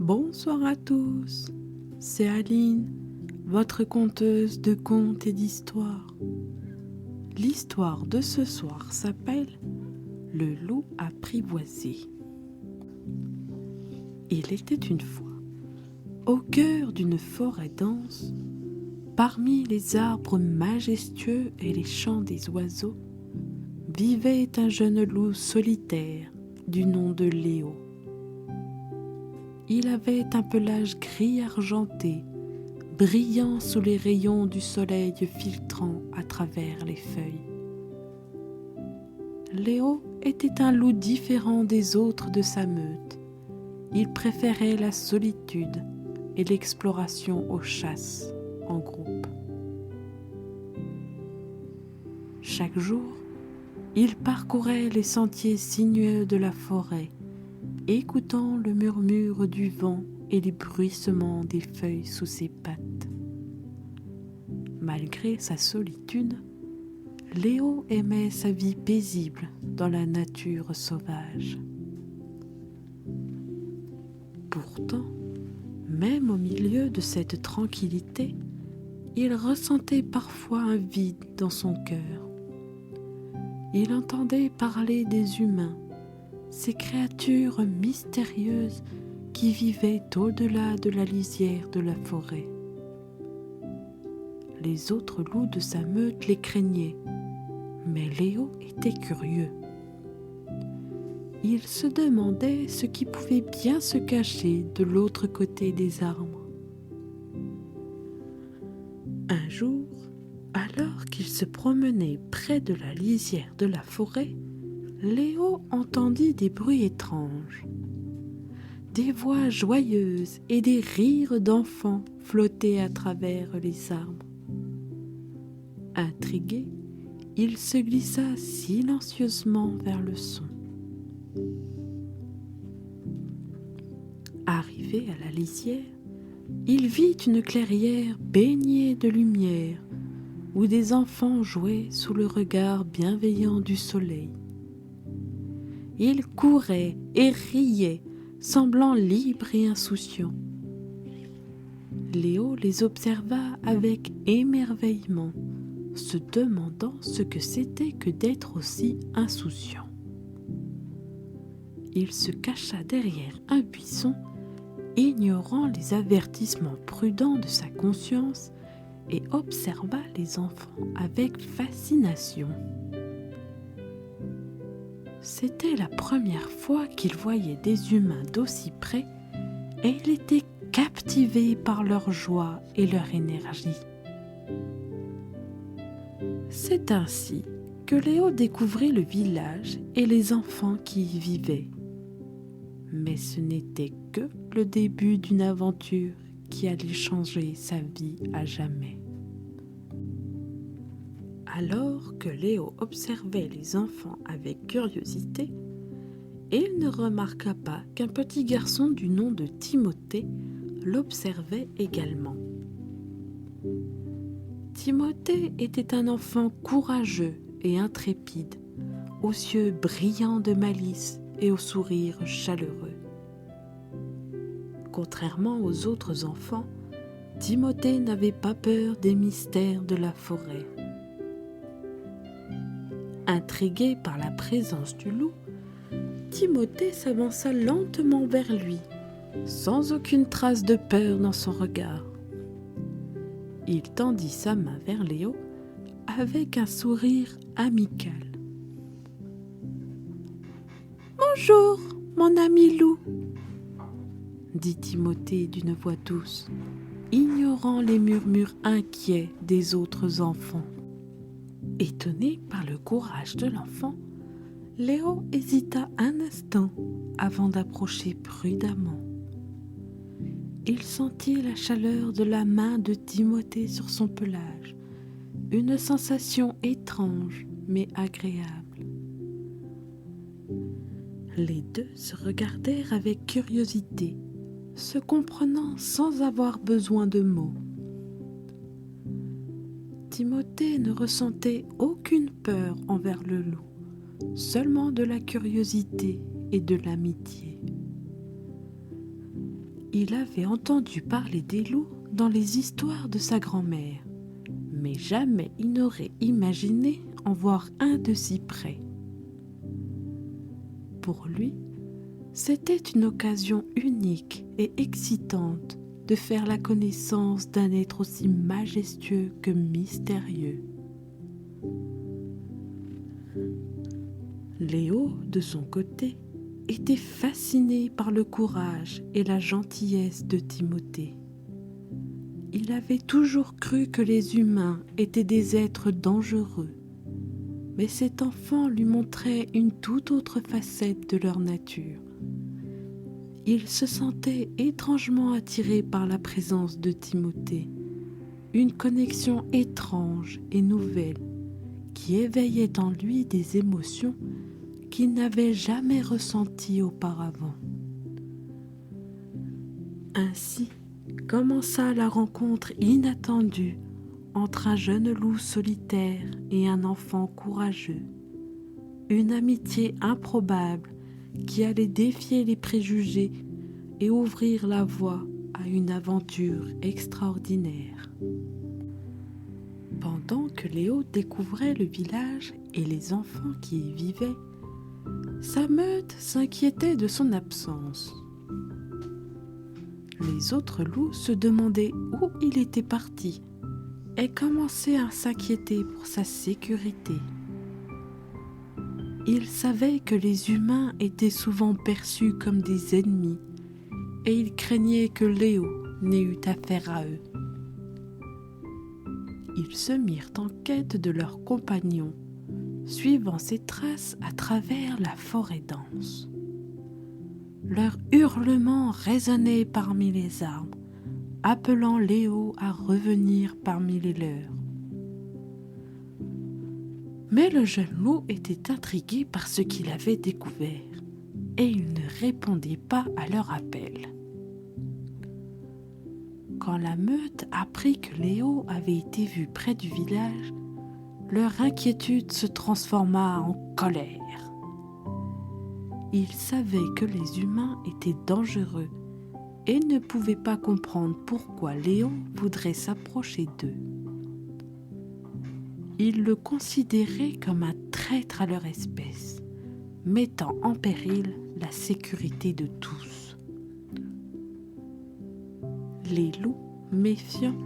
Bonsoir à tous, c'est Aline, votre conteuse de contes et d'histoires. L'histoire de ce soir s'appelle « Le loup apprivoisé ». Il était une fois, au cœur d'une forêt dense, parmi les arbres majestueux et les chants des oiseaux, vivait un jeune loup solitaire du nom de Léo. Il avait un pelage gris argenté, brillant sous les rayons du soleil filtrant à travers les feuilles. Léo était un loup différent des autres de sa meute. Il préférait la solitude et l'exploration aux chasses en groupe. Chaque jour, il parcourait les sentiers sinueux de la forêt, écoutant le murmure du vent et les bruissements des feuilles sous ses pattes. Malgré sa solitude, Léo aimait sa vie paisible dans la nature sauvage. Pourtant, même au milieu de cette tranquillité, il ressentait parfois un vide dans son cœur. Il entendait parler des humains, ces créatures mystérieuses qui vivaient au-delà de la lisière de la forêt. Les autres loups de sa meute les craignaient, mais Léo était curieux. Il se demandait ce qui pouvait bien se cacher de l'autre côté des arbres. Un jour, alors qu'il se promenait près de la lisière de la forêt, Léo entendit des bruits étranges. Des voix joyeuses et des rires d'enfants flottaient à travers les arbres. Intrigué, il se glissa silencieusement vers le son. Arrivé à la lisière, il vit une clairière baignée de lumière où des enfants jouaient sous le regard bienveillant du soleil. Ils couraient et riaient, semblant libres et insouciants. Léo les observa avec émerveillement, se demandant ce que c'était que d'être aussi insouciant. Il se cacha derrière un buisson, ignorant les avertissements prudents de sa conscience, et observa les enfants avec fascination. C'était la première fois qu'il voyait des humains d'aussi près et il était captivé par leur joie et leur énergie. C'est ainsi que Léo découvrit le village et les enfants qui y vivaient. Mais ce n'était que le début d'une aventure qui allait changer sa vie à jamais. Alors que Léo observait les enfants avec curiosité, il ne remarqua pas qu'un petit garçon du nom de Timothée l'observait également. Timothée était un enfant courageux et intrépide, aux yeux brillants de malice et au sourire chaleureux. Contrairement aux autres enfants, Timothée n'avait pas peur des mystères de la forêt. Intrigué par la présence du loup, Timothée s'avança lentement vers lui, sans aucune trace de peur dans son regard. Il tendit sa main vers Léo avec un sourire amical. « Bonjour, mon ami loup !» dit Timothée d'une voix douce, ignorant les murmures inquiets des autres enfants. Étonné par le courage de l'enfant, Léo hésita un instant avant d'approcher prudemment. Il sentit la chaleur de la main de Timothée sur son pelage, une sensation étrange mais agréable. Les deux se regardèrent avec curiosité, se comprenant sans avoir besoin de mots. Timothée ne ressentait aucune peur envers le loup, seulement de la curiosité et de l'amitié. Il avait entendu parler des loups dans les histoires de sa grand-mère, mais jamais il n'aurait imaginé en voir un de si près. Pour lui, c'était une occasion unique et excitante de faire la connaissance d'un être aussi majestueux que mystérieux. Léo, de son côté, était fasciné par le courage et la gentillesse de Timothée. Il avait toujours cru que les humains étaient des êtres dangereux, mais cet enfant lui montrait une toute autre facette de leur nature. Il se sentait étrangement attiré par la présence de Timothée, une connexion étrange et nouvelle qui éveillait en lui des émotions qu'il n'avait jamais ressenties auparavant. Ainsi commença la rencontre inattendue entre un jeune loup solitaire et un enfant courageux, une amitié improbable qui allait défier les préjugés et ouvrir la voie à une aventure extraordinaire. Pendant que Léo découvrait le village et les enfants qui y vivaient, sa meute s'inquiétait de son absence. Les autres loups se demandaient où il était parti et commençaient à s'inquiéter pour sa sécurité. Ils savaient que les humains étaient souvent perçus comme des ennemis et ils craignaient que Léo n'ait eu affaire à eux. Ils se mirent en quête de leurs compagnons, suivant ses traces à travers la forêt dense. Leurs hurlements résonnaient parmi les arbres, appelant Léo à revenir parmi les leurs. Mais le jeune loup était intrigué par ce qu'il avait découvert, et il ne répondait pas à leur appel. Quand la meute apprit que Léo avait été vu près du village, leur inquiétude se transforma en colère. Ils savaient que les humains étaient dangereux et ne pouvaient pas comprendre pourquoi Léo voudrait s'approcher d'eux. Ils le considéraient comme un traître à leur espèce, mettant en péril la sécurité de tous. Les loups, méfiants,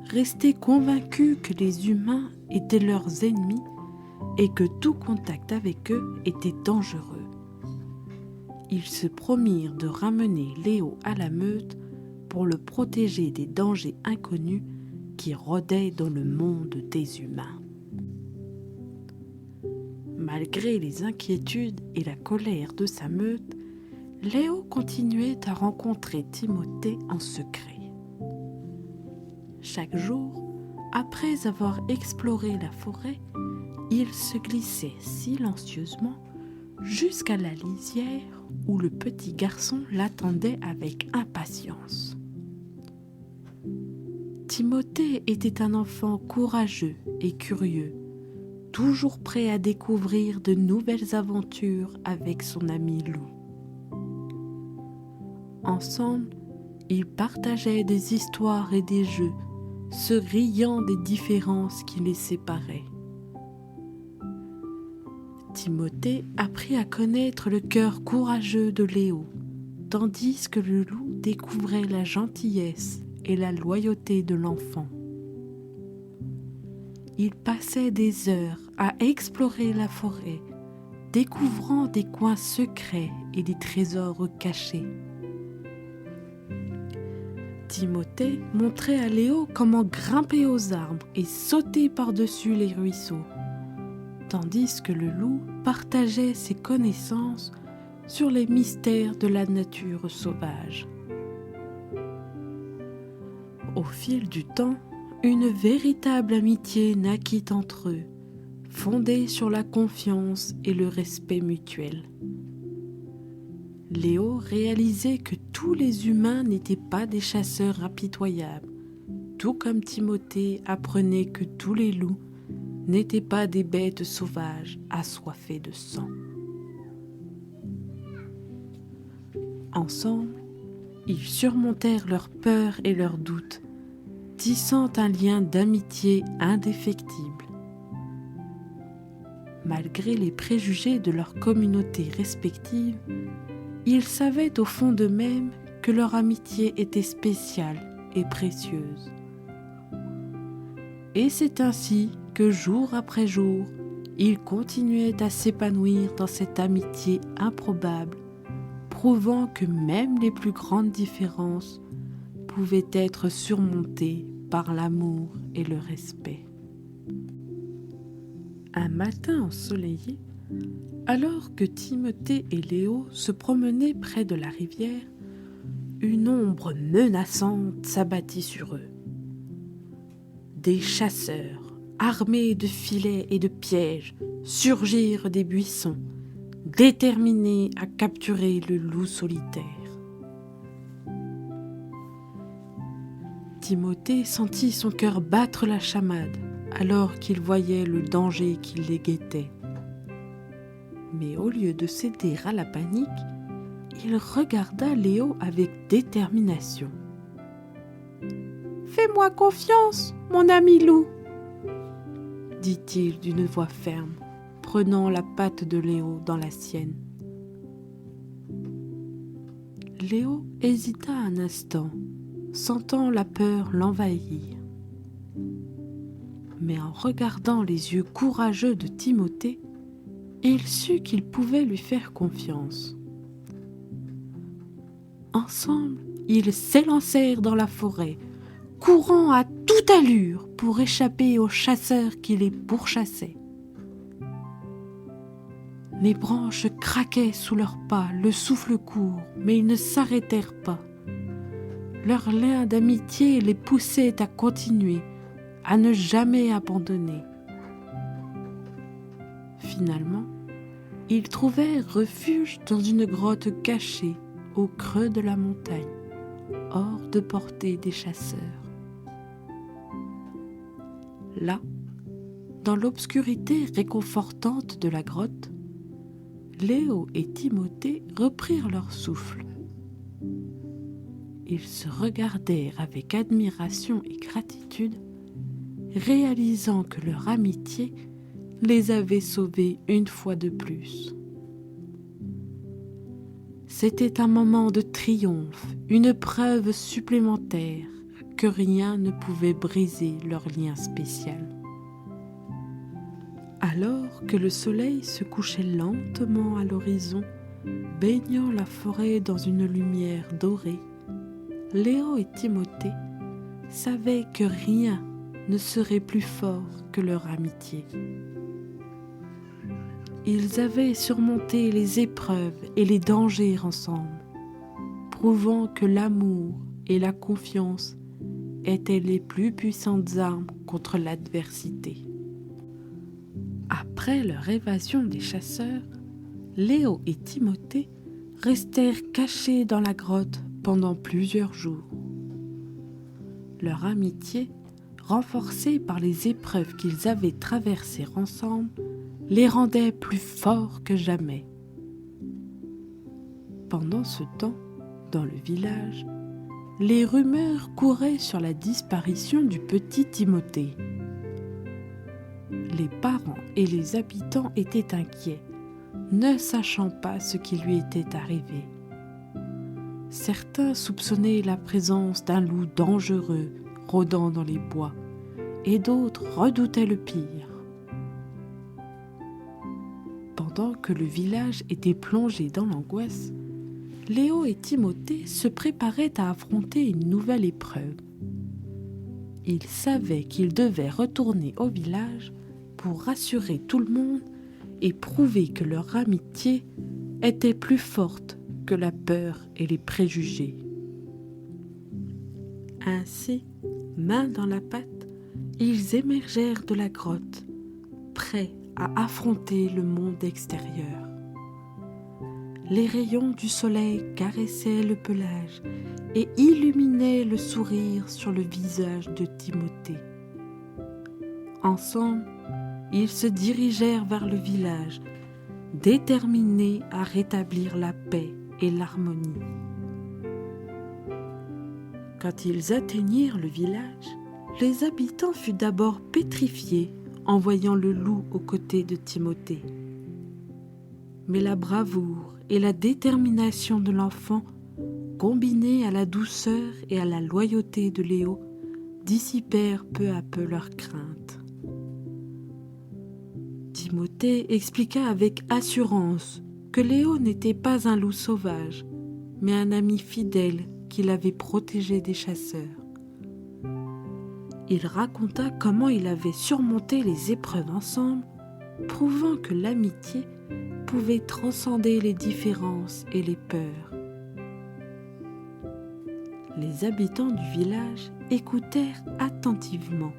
restaient convaincus que les humains étaient leurs ennemis et que tout contact avec eux était dangereux. Ils se promirent de ramener Léo à la meute pour le protéger des dangers inconnus qui rôdaient dans le monde des humains. Malgré les inquiétudes et la colère de sa meute, Léo continuait à rencontrer Timothée en secret. Chaque jour, après avoir exploré la forêt, il se glissait silencieusement jusqu'à la lisière où le petit garçon l'attendait avec impatience. Timothée était un enfant courageux et curieux, toujours prêt à découvrir de nouvelles aventures avec son ami loup. Ensemble, ils partageaient des histoires et des jeux, se riant des différences qui les séparaient. Timothée apprit à connaître le cœur courageux de Léo, tandis que le loup découvrait la gentillesse et la loyauté de l'enfant. Ils passaient des heures à explorer la forêt, découvrant des coins secrets et des trésors cachés. Timothée montrait à Léo comment grimper aux arbres et sauter par-dessus les ruisseaux, tandis que le loup partageait ses connaissances sur les mystères de la nature sauvage. Au fil du temps, une véritable amitié naquit entre eux, fondée sur la confiance et le respect mutuel. Léo réalisait que tous les humains n'étaient pas des chasseurs impitoyables, tout comme Timothée apprenait que tous les loups n'étaient pas des bêtes sauvages assoiffées de sang. Ensemble, Ils surmontèrent leurs peurs et leurs doutes, tissant un lien d'amitié indéfectible. Malgré les préjugés de leurs communautés respectives, ils savaient au fond d'eux-mêmes que leur amitié était spéciale et précieuse. Et c'est ainsi que jour après jour, ils continuaient à s'épanouir dans cette amitié improbable, prouvant que même les plus grandes différences pouvaient être surmontées par l'amour et le respect. Un matin ensoleillé, alors que Timothée et Léo se promenaient près de la rivière, une ombre menaçante s'abattit sur eux. Des chasseurs, armés de filets et de pièges, surgirent des buissons, déterminés à capturer le loup solitaire. Timothée sentit son cœur battre la chamade alors qu'il voyait le danger qui les guettait. Mais au lieu de céder à la panique, il regarda Léo avec détermination. « Fais-moi confiance, mon ami loup !» dit-il d'une voix ferme, prenant la patte de Léo dans la sienne. Léo hésita un instant, sentant la peur l'envahir. Mais en regardant les yeux courageux de Timothée, il sut qu'il pouvait lui faire confiance. Ensemble, ils s'élancèrent dans la forêt, courant à toute allure pour échapper aux chasseurs qui les pourchassaient. Les branches craquaient sous leurs pas, le souffle court, mais ils ne s'arrêtèrent pas. Leur lien d'amitié les poussait à continuer, à ne jamais abandonner. Finalement, ils trouvèrent refuge dans une grotte cachée au creux de la montagne, hors de portée des chasseurs. Là, dans l'obscurité réconfortante de la grotte, Léo et Timothée reprirent leur souffle. Ils se regardèrent avec admiration et gratitude, réalisant que leur amitié les avait sauvés une fois de plus. C'était un moment de triomphe, une preuve supplémentaire que rien ne pouvait briser leur lien spécial. Alors que le soleil se couchait lentement à l'horizon, baignant la forêt dans une lumière dorée, Léo et Timothée savaient que rien ne serait plus fort que leur amitié. Ils avaient surmonté les épreuves et les dangers ensemble, prouvant que l'amour et la confiance étaient les plus puissantes armes contre l'adversité. Après leur évasion des chasseurs, Léo et Timothée restèrent cachés dans la grotte pendant plusieurs jours. Leur amitié, renforcée par les épreuves qu'ils avaient traversées ensemble, les rendait plus forts que jamais. Pendant ce temps, dans le village, les rumeurs couraient sur la disparition du petit Timothée. Les parents et les habitants étaient inquiets, ne sachant pas ce qui lui était arrivé. Certains soupçonnaient la présence d'un loup dangereux rôdant dans les bois, et d'autres redoutaient le pire. Pendant que le village était plongé dans l'angoisse, Léo et Timothée se préparaient à affronter une nouvelle épreuve. Ils savaient qu'ils devaient retourner au village pour rassurer tout le monde et prouver que leur amitié était plus forte que la peur et les préjugés. Ainsi, main dans la pâte, ils émergèrent de la grotte, prêts à affronter le monde extérieur. Les rayons du soleil caressaient le pelage et illuminaient le sourire sur le visage de Timothée. Ensemble, ils se dirigèrent vers le village, déterminés à rétablir la paix et l'harmonie. Quand ils atteignirent le village, les habitants furent d'abord pétrifiés en voyant le loup aux côtés de Timothée. Mais la bravoure et la détermination de l'enfant, combinées à la douceur et à la loyauté de Léo, dissipèrent peu à peu leurs craintes. Timothée expliqua avec assurance que Léo n'était pas un loup sauvage, mais un ami fidèle qui l'avait protégé des chasseurs. Il raconta comment il avait surmonté les épreuves ensemble, prouvant que l'amitié pouvait transcender les différences et les peurs. Les habitants du village écoutèrent attentivement.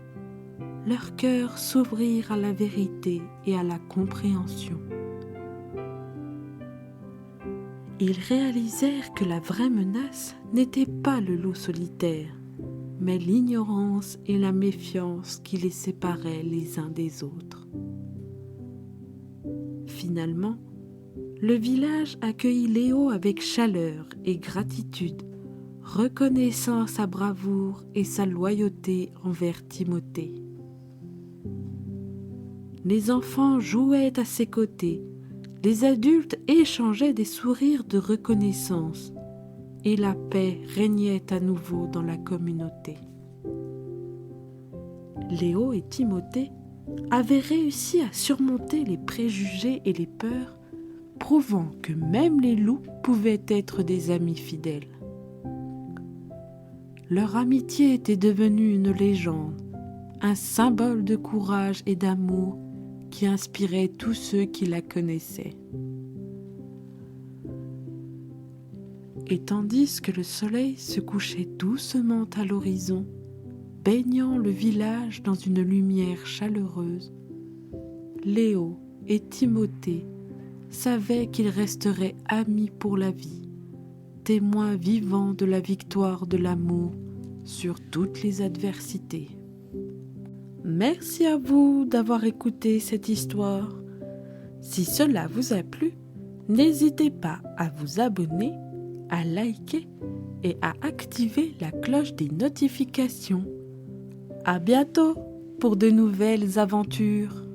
Leurs cœurs s'ouvrirent à la vérité et à la compréhension. Ils réalisèrent que la vraie menace n'était pas le loup solitaire, mais l'ignorance et la méfiance qui les séparaient les uns des autres. Finalement, le village accueillit Léo avec chaleur et gratitude, reconnaissant sa bravoure et sa loyauté envers Timothée. Les enfants jouaient à ses côtés, les adultes échangeaient des sourires de reconnaissance et la paix régnait à nouveau dans la communauté. Léo et Timothée avaient réussi à surmonter les préjugés et les peurs, prouvant que même les loups pouvaient être des amis fidèles. Leur amitié était devenue une légende, un symbole de courage et d'amour qui inspirait tous ceux qui la connaissaient. Et tandis que le soleil se couchait doucement à l'horizon, baignant le village dans une lumière chaleureuse, Léo et Timothée savaient qu'ils resteraient amis pour la vie, témoins vivants de la victoire de l'amour sur toutes les adversités. Merci à vous d'avoir écouté cette histoire. Si cela vous a plu, n'hésitez pas à vous abonner, à liker et à activer la cloche des notifications. À bientôt pour de nouvelles aventures.